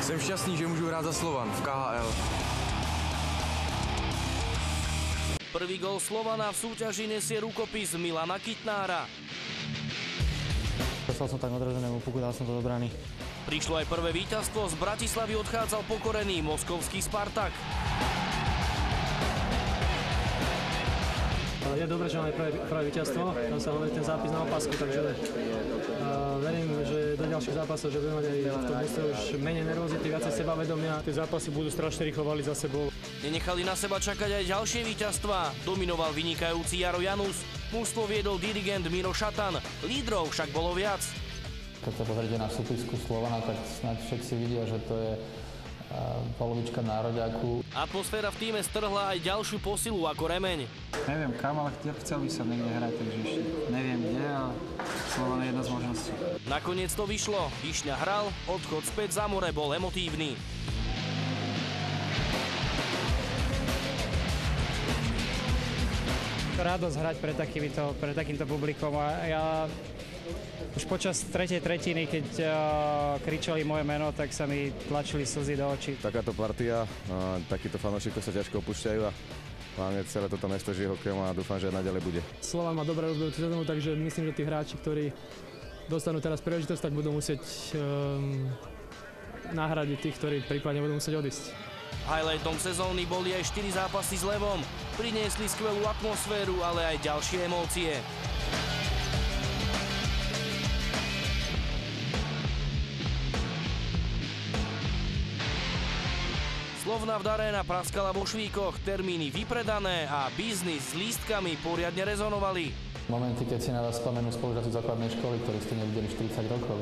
Jsem šťastný, že můžu hrát za Slovan v KHL. Prvý gól Slovana v súťaži nesie rukopis Milana Kytnára. Dostal som tak odrezenému puku, dal som to do brány. Prišlo aj prvé víťazstvo, z Bratislavy odchádzal pokorený moskovský Spartak. Je dobré, že máme prvé víťazstvo, tam sa hovorí ten zápis na opasku, takže verím, že do ďalších zápasov, že budeme mať aj v tom ústve už menej nervozity, viacej sebavedomia. Tie zápasy budú strašne rýchlo valiť za sebou. Nenechali na seba čakať aj ďalšie víťazstvá. Dominoval vynikajúci Jaro Janus, mužstvo viedol dirigent Miro Šatan, lídrov však bolo viac. Keď sa pozrite na súpisku Slovana, tak snáď všetci vidia, že to je polovička nároďáku. Atmosféra v tíme strhla aj ďalšiu posilu ako remeň. Neviem kam, ale chcel by som niekde hrať, takže ešte neviem kde, ale Slovan je jedna z možností. Nakoniec to vyšlo, Višňa hral, odchod späť za more bol emotívny. Radosť hrať pred takýmto publikom a ja už počas tretej tretiny, keď kričali moje meno, tak sa mi tlačili slzy do očí. Takáto partia, takíto fanúšikovia sa ťažko opúšťajú a hlavne celé toto mesto žije hokejom a dúfam, že aj naďalej bude. Slovan má dobré rozbehnuté sezónu, takže myslím, že tí hráči, ktorí dostanú teraz príležitosť, tak budú musieť nahradiť tých, ktorí prípadne budú musieť odísť. Highlightom sezóny boli aj 4 zápasy s Levom. Priniesli skvelú atmosféru, ale aj ďalšie emócie. Slovna v Daréna praskala vo švíkoch, termíny vypredané a biznis s lístkami poriadne rezonovali. Momenty, keď si na vás spomenú spolužiaci základnej školy, ktorí ste nevideli 40 rokov.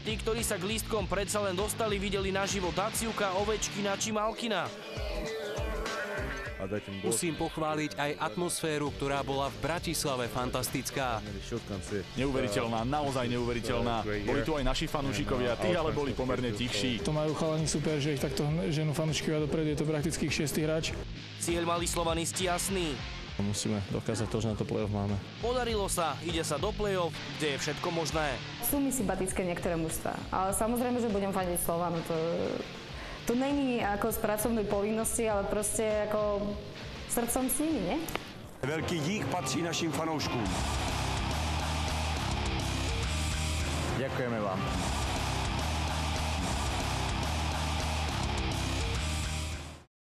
Tí, ktorí sa k lístkom predsa len dostali, videli naživo Daciuka, Ovečkina či Malkina. Musím pochváliť aj atmosféru, ktorá bola v Bratislave fantastická. Neuveriteľná, naozaj neuveriteľná. Boli tu aj naši fanúšikovia, tí ale boli pomerne tichší. To majú chalani super, že ich takto ženú fanúšikovia dopredu, je to prakticky 6. hráč. Cieľ mali slovanisti jasný. Musíme dokázať to, že na to play-off máme. Podarilo sa, ide sa do play-off, kde je všetko možné. Sú mi sympatické niektoré mužstvá, ale samozrejme, že budem fandiť Slovanu. To není ako z pracovnej povinnosti, ale proste ako srdcom s nimi, nie? Velký dík patří našim fanouškům. Ďakujeme vám.